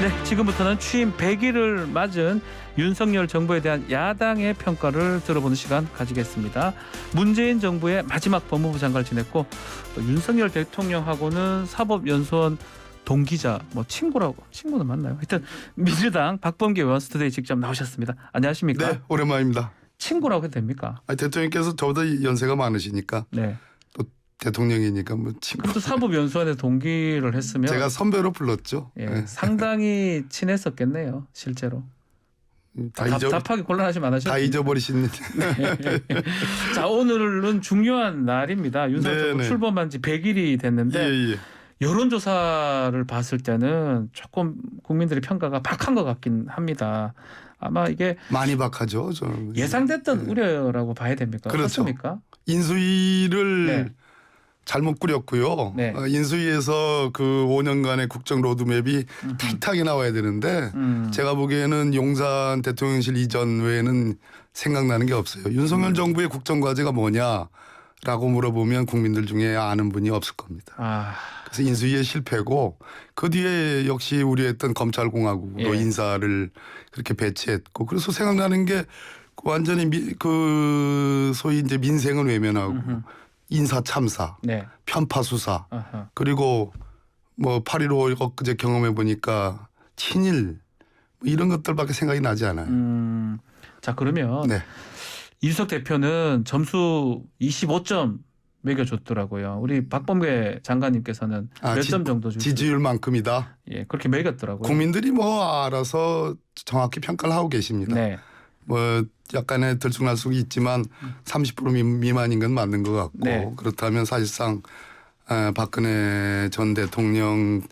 네, 지금부터는 취임 100일을 맞은 윤석열 정부에 대한 야당의 평가를 들어보는 시간 가지겠습니다. 문재인 정부의 마지막 법무부 장관을 지냈고 또 윤석열 대통령하고는 사법연수원 동기자, 친구는 맞나요? 하여튼 민주당 박범계 의원 스튜디오에 직접 나오셨습니다. 안녕하십니까? 네, 오랜만입니다. 친구라고 해도 됩니까? 대통령께서 저보다 연세가 많으시니까 네. 또 대통령이니까 뭐 친구. 그것도 사법연수원에 동기를 했으면 제가 선배로 불렀죠. 예, 네. 상당히 친했었겠네요, 실제로. 답하기 곤란하시면 안 하셨죠? 다 잊어버리신. 자, 오늘은 중요한 날입니다. 윤석열 정부 네네. 출범한 지 100일이 됐는데 예. 여론조사를 봤을 때는 조금 국민들의 평가가 박한 것 같긴 합니다. 아마 이게 많이 박하죠. 저는. 예상됐던 네. 우려라고 봐야 됩니까? 그렇죠. 어떻습니까? 인수위를 네. 잘못 꾸렸고요. 네. 인수위에서 그 5년간의 국정 로드맵이 타이트하게 나와야 되는데 제가 보기에는 용산 대통령실 이전 외에는 생각나는 게 없어요. 윤석열 정부의 국정과제가 뭐냐라고 물어보면 국민들 중에 아는 분이 없을 겁니다. 그래서 인수위의 실패고 그 뒤에 역시 우려했던 검찰공화국으로 예. 인사를 그렇게 배치했고 그래서 생각나는 게 완전히 그 소위 이제 민생은 외면하고 인사 참사, 네. 편파 수사 아하. 그리고 뭐 8.15 엊그제 경험해 보니까 친일 뭐 이런 것들밖에 생각이 나지 않아요. 자, 그러면 네. 이준석 대표는 점수 25점 매겨줬더라고요. 우리 박범계 장관님께서는 몇 점 정도 주시죠? 지지율만큼이다. 예, 그렇게 매겼더라고요. 국민들이 뭐 알아서 정확히 평가를 하고 계십니다. 네. 뭐 약간의 들쑥날쑥이 있지만 30% 미만인 건 맞는 것 같고 네. 그렇다면 사실상 박근혜 전 대통령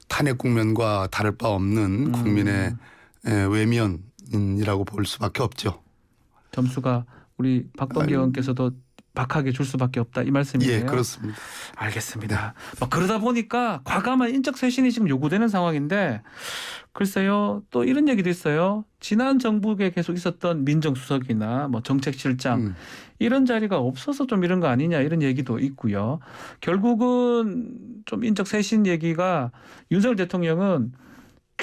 탄핵 국면과 다를 바 없는 국민의 외면이라고 볼 수밖에 없죠. 점수가 우리 박범계 의원께서도 박하게 줄 수밖에 없다 이 말씀이에요. 예, 그렇습니다. 알겠습니다. 그러다 보니까 과감한 인적 쇄신이 지금 요구되는 상황인데 글쎄요, 또 이런 얘기도 있어요. 지난 정부에 계속 있었던 민정수석이나 정책실장 이런 자리가 없어서 좀 이런 거 아니냐 이런 얘기도 있고요. 결국은 좀 인적 쇄신 얘기가 윤석열 대통령은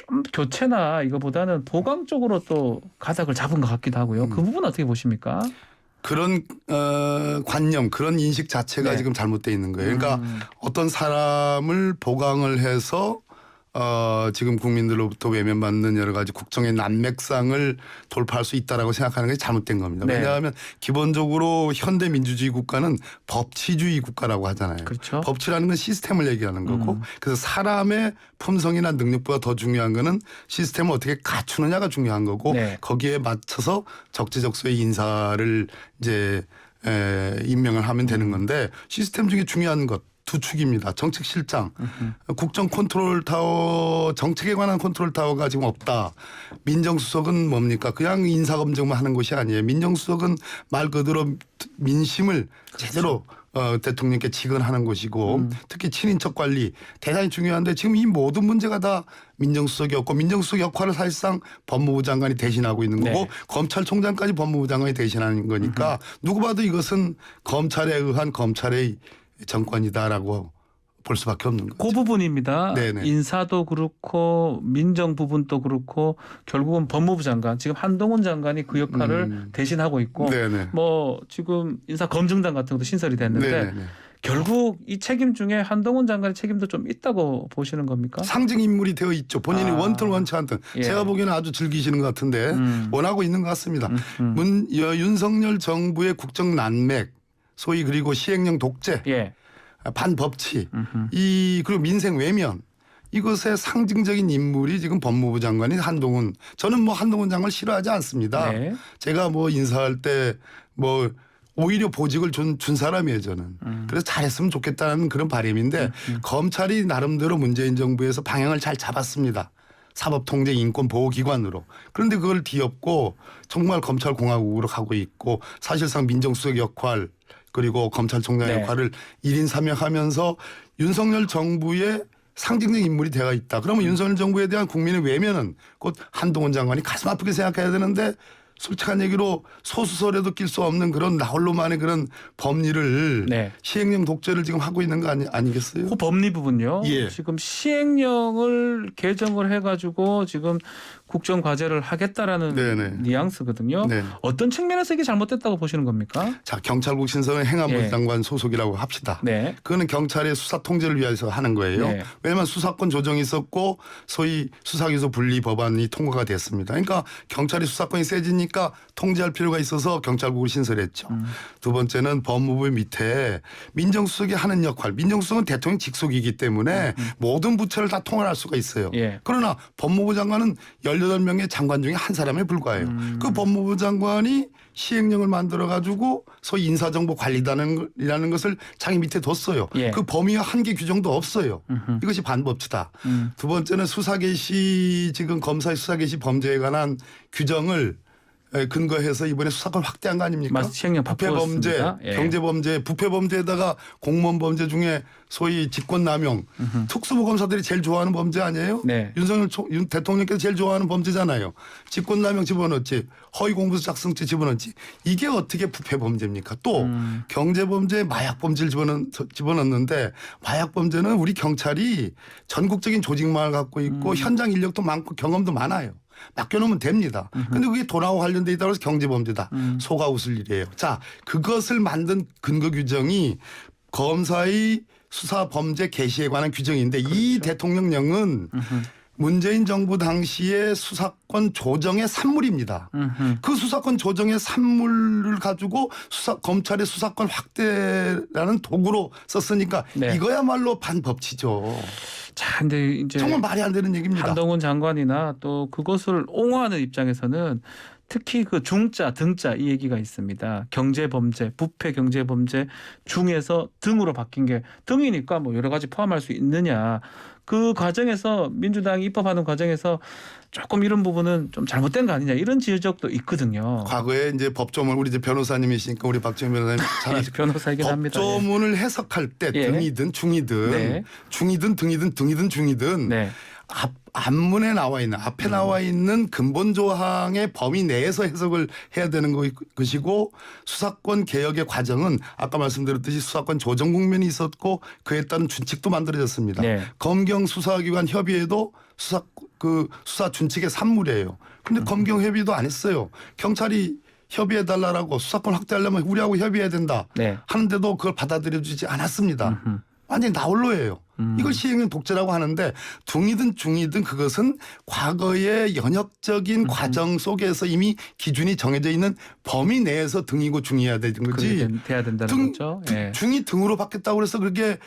좀 교체나 이거보다는 보강 쪽으로 또 가닥을 잡은 것 같기도 하고요. 그 부분 어떻게 보십니까? 그런 관념, 그런 인식 자체가 네. 지금 잘못되어 있는 거예요. 그러니까 어떤 사람을 보강을 해서 지금 국민들로부터 외면받는 여러 가지 국정의 난맥상을 돌파할 수 있다라고 생각하는 게 잘못된 겁니다. 네. 왜냐하면 기본적으로 현대 민주주의 국가는 법치주의 국가라고 하잖아요. 그렇죠. 법치라는 건 시스템을 얘기하는 거고 그래서 사람의 품성이나 능력보다 더 중요한 거는 시스템을 어떻게 갖추느냐가 중요한 거고 네. 거기에 맞춰서 적재적소의 인사를 이제 임명을 하면 되는 건데 시스템 중에 중요한 것 두 축입니다. 정책실장, 국정 컨트롤 타워, 정책에 관한 컨트롤 타워가 지금 없다. 민정수석은 뭡니까? 그냥 인사검증만 하는 것이 아니에요. 민정수석은 말 그대로 민심을 제대로 대통령께 직언하는 것이고 특히 친인척 관리 대단히 중요한데 지금 이 모든 문제가 다 민정수석이었고 민정수석 역할을 사실상 법무부 장관이 대신하고 있는 거고 네. 검찰총장까지 법무부 장관이 대신하는 거니까 누구 봐도 이것은 검찰에 의한 검찰의 정권이다라고 볼 수밖에 없는 거죠. 그 부분입니다. 네네. 인사도 그렇고 민정 부분도 그렇고 결국은 법무부 장관 지금 한동훈 장관이 그 역할을 대신하고 있고 네네. 지금 인사검증단 같은 것도 신설이 됐는데 네네. 결국 이 책임 중에 한동훈 장관의 책임도 좀 있다고 보시는 겁니까? 상징 인물이 되어 있죠. 본인이 원튼 원치 않든 예. 제가 보기에는 아주 즐기시는 것 같은데 원하고 있는 것 같습니다. 윤석열 정부의 국정 난맥 소위 그리고 시행령 독재 예. 반법치 그리고 민생 외면 이것의 상징적인 인물이 지금 법무부 장관인 한동훈. 저는 한동훈 장관을 싫어하지 않습니다. 네. 제가 인사할 때 오히려 보직을 준 사람이에요 저는. 그래서 잘했으면 좋겠다는 그런 바람인데 검찰이 나름대로 문재인 정부에서 방향을 잘 잡았습니다. 사법통제 인권보호기관으로. 그런데 그걸 뒤엎고 정말 검찰공화국으로 가고 있고 사실상 민정수석 역할 그리고 검찰총장의 네. 역할을 1인 3역하면서 윤석열 정부의 상징적 인물이 되어 있다. 그러면 윤석열 정부에 대한 국민의 외면은 곧 한동훈 장관이 가슴 아프게 생각해야 되는데 솔직한 얘기로 소수설에도 낄 수 없는 그런 나홀로만의 그런 법리를 네. 시행령 독재를 지금 하고 있는 거 아니겠어요? 그 법리 부분요. 예. 지금 시행령을 개정을 해가지고 지금 국정과제를 하겠다라는 네네. 뉘앙스거든요. 네. 어떤 측면에서 이게 잘못됐다고 보시는 겁니까? 자, 경찰국 신성은 행안부 예. 장관 소속이라고 합시다. 네. 그거는 경찰의 수사 통제를 위해서 하는 거예요. 네. 왜냐하면 수사권 조정이 있었고 소위 수사기소 분리 법안이 통과가 됐습니다. 그러니까 경찰이 수사권이 세지니까 통제할 필요가 있어서 경찰국을 신설했죠. 두 번째는 법무부 밑에 민정수석이 하는 역할. 민정수석은 대통령 직속이기 때문에 모든 부처를 다 통할할 수가 있어요. 예. 그러나 법무부 장관은 18명의 장관 중에 한 사람에 불과해요. 그 법무부 장관이 시행령을 만들어 가지고 소위 인사정보 관리단이라는 것을 자기 밑에 뒀어요. 예. 그 범위와 한계 규정도 없어요. 이것이 반법치다. 두 번째는 수사 개시 지금 검사의 수사 개시 범죄에 관한 규정을 근거해서 이번에 수사권 확대한 거 아닙니까? 맞 시행령 부패 범죄, 바꾸었습니다. 예. 경제 범죄, 부패 범죄에다가 공무원 범죄 중에 소위 직권남용, 특수부 검사들이 제일 좋아하는 범죄 아니에요? 네. 윤 대통령께서 제일 좋아하는 범죄잖아요. 직권남용 집어넣지, 허위공문서 작성죄 집어넣지. 이게 어떻게 부패 범죄입니까? 또 경제 범죄, 마약 범죄를 집어넣는데 마약 범죄는 우리 경찰이 전국적인 조직망을 갖고 있고 현장 인력도 많고 경험도 많아요. 맡겨놓으면 됩니다. 근데 그게 돈하고 관련돼 있다고 해서 경제범죄다. 속아 웃을 일이에요. 자, 그것을 만든 근거 규정이 검사의 수사 범죄 개시에 관한 규정인데 이 대통령령은 문재인 정부 당시의 수사권 조정의 산물입니다. 그 수사권 조정의 산물을 가지고 검찰의 수사권 확대라는 도구로 썼으니까 네. 이거야말로 반법치죠. 자, 근데 이제 정말 말이 안 되는 얘기입니다. 한동훈 장관이나 또 그것을 옹호하는 입장에서는 특히 그 중자, 등자 이 얘기가 있습니다. 경제범죄, 부패 경제범죄 중에서 등으로 바뀐 게 등이니까 뭐 여러 가지 포함할 수 있느냐. 그 과정에서 민주당이 입법하는 과정에서 조금 이런 부분은 좀 잘못된 거 아니냐 이런 지적도 있거든요. 과거에 이제 법조문 우리 이제 변호사님이시니까 우리 박지원 변호사님 잘 아시죠? 변호사이긴 합니다. 법조문을 해석할 때 예. 등이든 중이든 네. 중이든 등이든 등이든 중이든 네. 앞문에 나와 있는 앞에 나와 있는 근본 조항의 범위 내에서 해석을 해야 되는 것이고 수사권 개혁의 과정은 아까 말씀드렸듯이 수사권 조정 국면이 있었고 그에 따른 준칙도 만들어졌습니다. 네. 검경 수사기관 협의회도 수사 준칙의 산물이에요. 근데 검경 협의도 안 했어요. 경찰이 협의해 달라고 수사권 확대하려면 우리하고 협의해야 된다. 네. 하는데도 그걸 받아들여주지 않았습니다. 완전히 나홀로예요. 이걸 시행령 독재라고 하는데 둥이든 중이든 그것은 과거의 연역적인 과정 속에서 이미 기준이 정해져 있는 범위 내에서 등이고 중이어야 되는 거지. 그렇게 돼야 된다는 거죠. 예. 중이 등으로 바뀌었다고 그래서 그게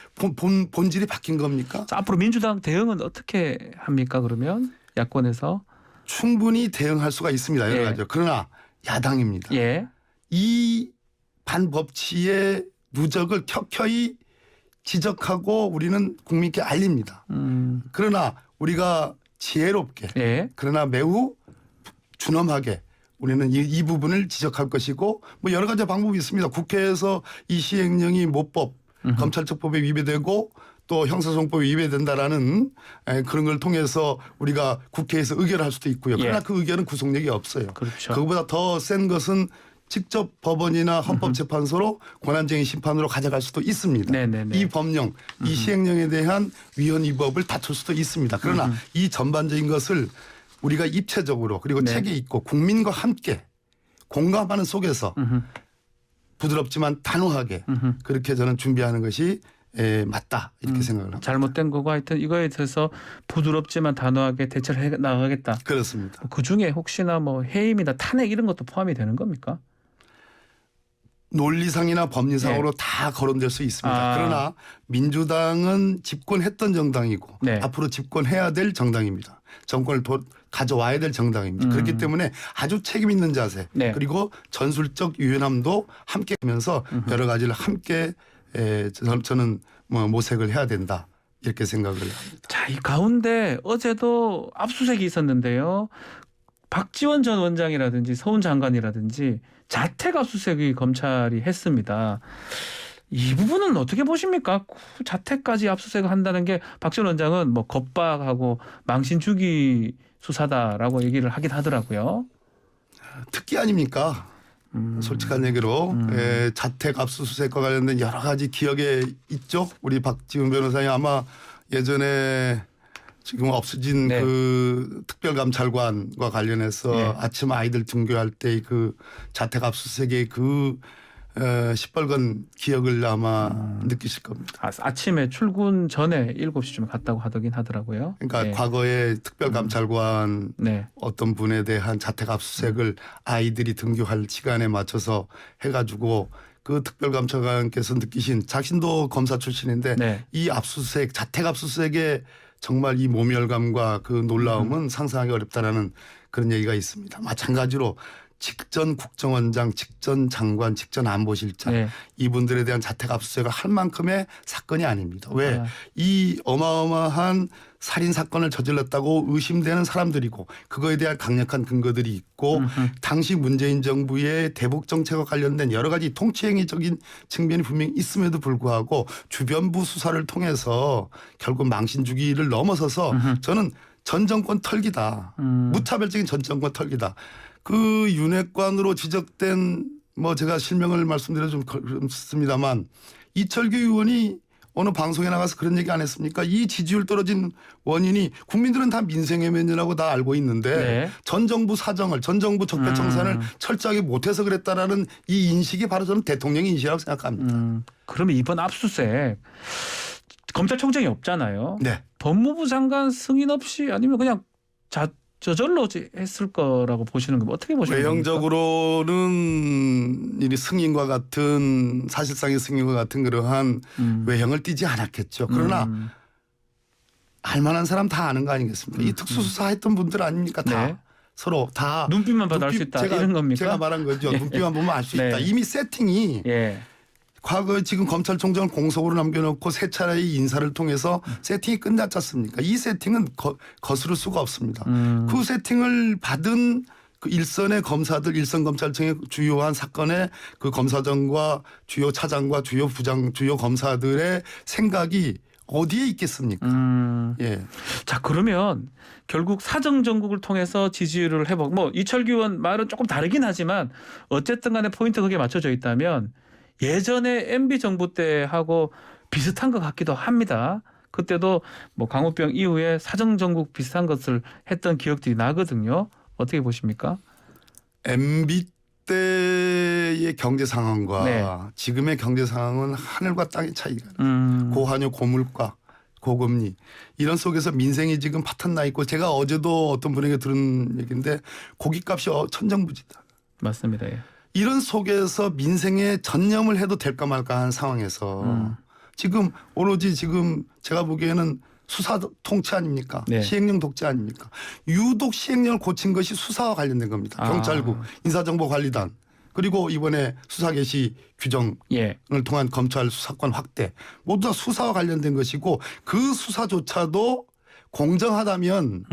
본질이 바뀐 겁니까? 자, 앞으로 민주당 대응은 어떻게 합니까? 그러면 야권에서 충분히 대응할 수가 있습니다. 여러 예. 가지로. 그러나 야당입니다. 예. 이 반법치의 누적을 켜켜이 지적하고 우리는 국민께 알립니다. 그러나 우리가 지혜롭게 예. 그러나 매우 준엄하게 우리는 이 부분을 지적할 것이고 뭐 여러 가지 방법이 있습니다. 국회에서 이 시행령이 모법, 검찰청법에 위배되고 또 형사소송법에 위배된다라는 그런 걸 통해서 우리가 국회에서 의결할 수도 있고요. 그러나 예. 그 의결은 구속력이 없어요. 그렇죠. 그거보다 더 센 것은 직접 법원이나 헌법재판소로 권한쟁의 심판으로 가져갈 수도 있습니다. 네네네. 이 법령, 이 시행령에 대한 위헌 위법을 다툴 수도 있습니다. 그러나 이 전반적인 것을 우리가 입체적으로 그리고 네. 책에 있고 국민과 함께 공감하는 속에서 부드럽지만 단호하게 그렇게 저는 준비하는 것이 맞다 이렇게 생각을 합니다. 잘못된 거고 하여튼 이거에 대해서 부드럽지만 단호하게 대처를 해 나가겠다. 그렇습니다. 그 중에 혹시나 뭐 해임이나 탄핵 이런 것도 포함이 되는 겁니까? 논리상이나 법리상으로 다 거론될 수 있습니다. 아. 그러나 민주당은 집권했던 정당이고 네. 앞으로 집권해야 될 정당입니다. 정권을 가져와야 될 정당입니다. 그렇기 때문에 아주 책임 있는 자세 네. 그리고 전술적 유연함도 함께 하면서 여러 가지를 함께 저는 뭐 모색을 해야 된다. 이렇게 생각을 합니다. 자, 이 가운데 어제도 압수수색이 있었는데요. 박지원 전 원장이라든지 서훈 장관이라든지 자택 압수수색이 검찰이 했습니다. 이 부분은 어떻게 보십니까? 자택까지 압수수색을 한다는 게 박지원 원장은 뭐 겁박하고 망신 주기 수사다라고 얘기를 하긴 하더라고요. 특기 아닙니까? 솔직한 얘기로 자택 압수수색과 관련된 여러 가지 기억에 있죠. 우리 박지훈 변호사님 아마 예전에 지금 없어진 네. 그 특별감찰관과 관련해서 네. 아침 아이들 등교할 때 그 자택 압수수색의 그 시뻘건 기억을 아마 느끼실 겁니다. 아침에 출근 전에 7시쯤에 갔다고 하더긴 하더라고요. 그러니까 네. 과거에 특별감찰관 네. 어떤 분에 대한 자택 압수수색을 아이들이 등교할 시간에 맞춰서 해가지고 그 특별감찰관께서 느끼신 자신도 검사 출신인데 네. 이 압수수색 자택 압수수색의 정말 이 모멸감과 그 놀라움은 상상하기 어렵다라는 그런 얘기가 있습니다. 마찬가지로 직전 국정원장, 직전 장관, 직전 안보실장 네. 이분들에 대한 자택 압수수색을 할 만큼의 사건이 아닙니다. 왜? 아. 이 어마어마한 살인 사건을 저질렀다고 의심되는 사람들이고 그거에 대한 강력한 근거들이 있고 당시 문재인 정부의 대북 정책과 관련된 여러 가지 통치행위적인 측면이 분명히 있음에도 불구하고 주변부 수사를 통해서 결국 망신 주기를 넘어서서 저는 전 정권 털기다. 무차별적인 전 정권 털기다. 그 윤핵관으로 지적된 뭐 제가 실명을 말씀드려 좀 그렇습니다만 이철규 의원이 어느 방송에 나가서 그런 얘기 안 했습니까? 이 지지율 떨어진 원인이 국민들은 다 민생의 면이라고 다 알고 있는데 네. 전 정부 사정을 전 정부 적폐청산을 철저하게 못해서 그랬다라는 이 인식이 바로 저는 대통령 인식이라고 생각합니다. 그러면 이번 압수수색 검찰총장이 없잖아요. 네. 법무부 장관 승인 없이 아니면 그냥 저절로 했을 거라고 보시는 거 어떻게 보시는 겁니까? 외형적으로는 이 승인과 같은 사실상의 승인과 같은 그러한 외형을 띠지 않았겠죠. 그러나 알만한 사람 다 아는 거 아니겠습니까? 이 특수수사했던 분들 아닙니까? 다 네. 서로 다 눈빛만 봐도 알 수 있다 이런 겁니까? 제가 말한 거죠. 눈빛만 보면 알 수 네. 있다. 이미 세팅이 예. 과거에 지금 검찰총장을 공석으로 남겨놓고 세 차례의 인사를 통해서 세팅이 끝났지 않습니까? 이 세팅은 거스를 수가 없습니다. 그 세팅을 받은 그 일선의 검사들, 일선 검찰청의 주요한 사건의 그 검사장과 주요 차장과 주요 부장, 주요 검사들의 생각이 어디에 있겠습니까? 예. 자 그러면 결국 사정 정국을 통해서 지지율을 회복. 뭐 이철규 의원 말은 조금 다르긴 하지만 어쨌든 간에 포인트 그게 맞춰져 있다면 예전에 MB 정부 때 하고 비슷한 것 같기도 합니다. 그때도 뭐 광우병 이후에 사정 정국 비슷한 것을 했던 기억들이 나거든요. 어떻게 보십니까? MB 때의 경제 상황과 네. 지금의 경제 상황은 하늘과 땅의 차이가 나요. 고환율, 고물가, 고금리 이런 속에서 민생이 지금 파탄 나 있고 제가 어제도 어떤 분에게 들은 얘기인데 고깃값이 천정부지다. 맞습니다. 예. 이런 속에서 민생에 전념을 해도 될까 말까 한 상황에서 지금 오로지 지금 제가 보기에는 수사 통치 아닙니까? 네. 시행령 독재 아닙니까? 유독 시행령을 고친 것이 수사와 관련된 겁니다. 경찰국, 인사정보관리단 그리고 이번에 수사 개시 규정을 예. 통한 검찰 수사권 확대 모두 다 수사와 관련된 것이고 그 수사조차도 공정하다면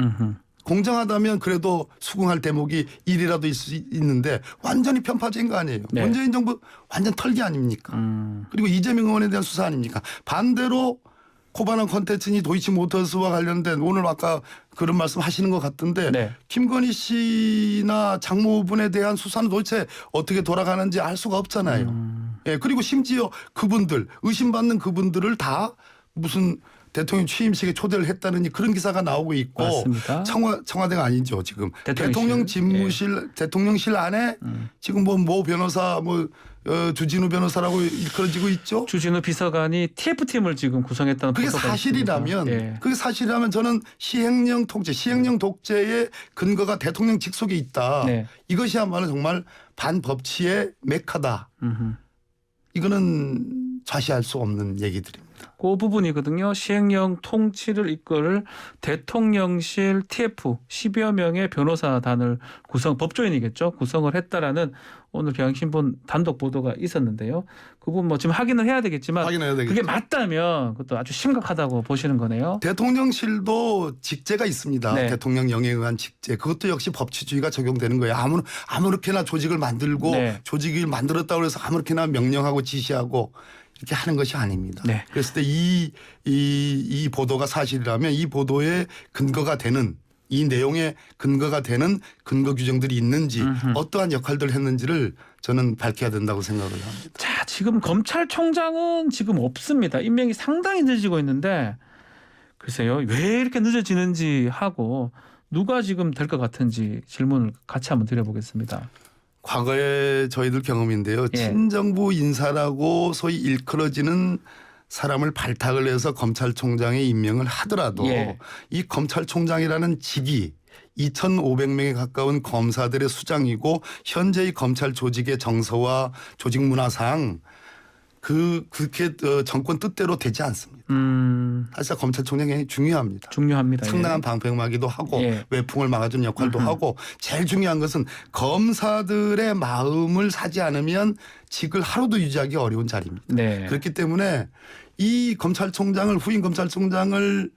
그래도 수긍할 대목이 일이라도 있는데 완전히 편파적인 거 아니에요. 네. 문재인 정부 완전 털기 아닙니까? 그리고 이재명 의원에 대한 수사 아닙니까? 반대로 코바나 컨텐츠니 도이치모터스와 관련된 오늘 아까 그런 말씀 하시는 것 같던데 네. 김건희 씨나 장모분에 대한 수사는 도대체 어떻게 돌아가는지 알 수가 없잖아요. 예, 그리고 심지어 그분들 의심받는 그분들을 다 무슨 대통령 취임식에 초대를 했다는 그런 기사가 나오고 있고 맞습니다. 청와대가 아니죠 지금 대통령실. 대통령 집무실 대통령실 안에 지금 모 변호사 주진우 변호사라고 일컬어지고 있죠. 주진우 비서관이 TF팀을 지금 구성했다는 그게 보도가 사실이라면 있습니다. 예. 그게 사실이라면 저는 시행령 독재의 근거가 대통령 직속에 있다. 네. 이것이야말로 정말 반법치의 메카다. 이거는 좌시할 수 없는 얘기들입니다. 그 부분이거든요. 시행령 통치를 이끌 대통령실 TF 10여 명의 변호사단을 법조인이겠죠. 구성을 했다라는 오늘 경향신문 단독 보도가 있었는데요. 그 부분 뭐 지금 확인을 해야 되겠지만 확인해야 되겠죠. 그게 맞다면 그것도 아주 심각하다고 보시는 거네요. 대통령실도 직제가 있습니다. 네. 대통령령에 의한 직제. 그것도 역시 법치주의가 적용되는 거예요. 아무렇게나 조직을 만들고 네. 조직을 만들었다고 해서 아무렇게나 명령하고 지시하고 이렇게 하는 것이 아닙니다. 네. 그랬을 때 이 보도가 사실이라면 이 보도의 근거가 되는 이 내용에 근거가 되는 근거 규정들이 있는지 어떠한 역할들을 했는지를 저는 밝혀야 된다고 생각을 합니다. 자, 지금 검찰총장은 지금 없습니다. 임명이 상당히 늦어지고 있는데 글쎄요. 왜 이렇게 늦어지는지 하고 누가 지금 될 것 같은지 질문을 같이 한번 드려보겠습니다. 과거에 저희들 경험인데요. 예. 친정부 인사라고 소위 일컬어지는 사람을 발탁을 해서 검찰총장에 임명을 하더라도 예. 이 검찰총장이라는 직이 2,500명에 가까운 검사들의 수장이고 현재의 검찰 조직의 정서와 조직 문화상 그렇게 정권 뜻대로 되지 않습니다. 사실 검찰총장이 굉장히 중요합니다. 중요합니다. 상당한 방패막이도 하고 예. 외풍을 막아주는 역할도 하고 제일 중요한 것은 검사들의 마음을 사지 않으면 직을 하루도 유지하기 어려운 자리입니다. 네. 그렇기 때문에 이 검찰총장을 후임 검찰총장을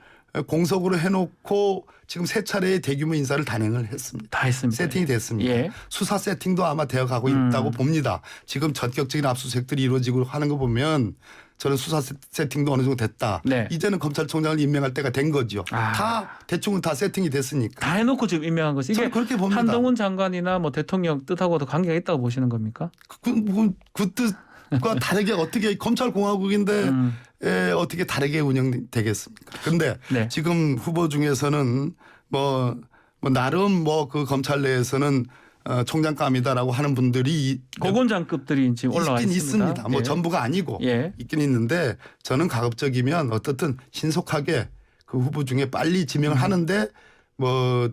공석으로 해놓고 지금 세 차례의 대규모 인사를 단행을 했습니다. 다 했습니다. 세팅이 됐습니다. 예. 수사 세팅도 아마 되어가고 있다고 봅니다. 지금 전격적인 압수수색들이 이루어지고 하는 거 보면 저는 수사 세팅도 어느 정도 됐다. 네. 이제는 검찰총장을 임명할 때가 된 거죠. 아. 다 대충은 다 세팅이 됐으니까. 다 해놓고 지금 임명한 것이 이게 저는 그렇게 봅니다. 한동훈 장관이나 뭐 대통령 뜻하고도 관계가 있다고 보시는 겁니까? 그 뜻과 다르게 어떻게 검찰공화국인데 어떻게 다르게 운영되겠습니까? 근데 네. 지금 후보 중에서는 뭐 나름 뭐 그 검찰 내에서는 총장감이다라고 하는 분들이 고검장급들이 지금 올라와 있긴 있습니다. 있습니다. 뭐 예. 전부가 아니고 예. 있긴 있는데 저는 가급적이면 어떻든 신속하게 그 후보 중에 빨리 지명을 하는데 뭐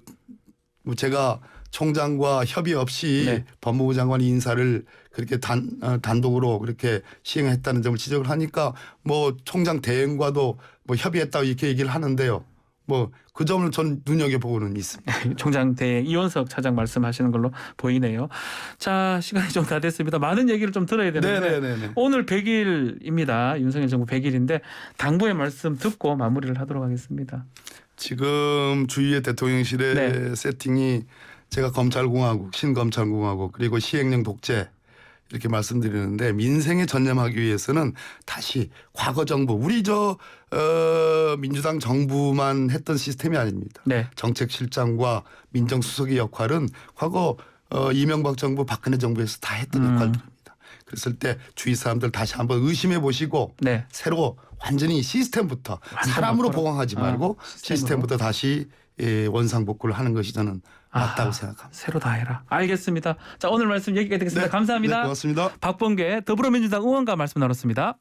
제가 총장과 협의 없이 네. 법무부 장관이 인사를 그렇게 단독으로 그렇게 시행했다는 점을 지적을 하니까 뭐 총장 대행과도 뭐 협의했다고 이렇게 얘기를 하는데요. 뭐 그 점을 전 눈여겨보고는 있습니다. 총장 대행 이원석 차장 말씀하시는 걸로 보이네요. 자, 시간이 좀 다 됐습니다. 많은 얘기를 좀 들어야 되는데 네네네. 오늘 100일입니다. 윤석열 정부 100일인데 당부의 말씀 듣고 마무리를 하도록 하겠습니다. 지금 주위의 대통령실의 네. 세팅이 제가 검찰공화국, 신검찰공화국 그리고 시행령 독재 이렇게 말씀드리는데 민생에 전념하기 위해서는 다시 과거 정부 우리 민주당 정부만 했던 시스템이 아닙니다. 네. 정책실장과 민정수석의 역할은 과거 이명박 정부 박근혜 정부에서 다 했던 역할들입니다. 그랬을 때 주위 사람들 다시 한번 의심해 보시고 네. 새로 완전히 시스템부터 사람으로 보강하지 말고 시스템부터 다시 원상복구를 하는 것이 저는 맞다고 생각합니다. 새로 다 해라. 알겠습니다. 자, 오늘 말씀 여기까지 되겠습니다. 네. 감사합니다. 네, 고맙습니다. 박범계 더불어민주당 의원과 말씀 나눴습니다.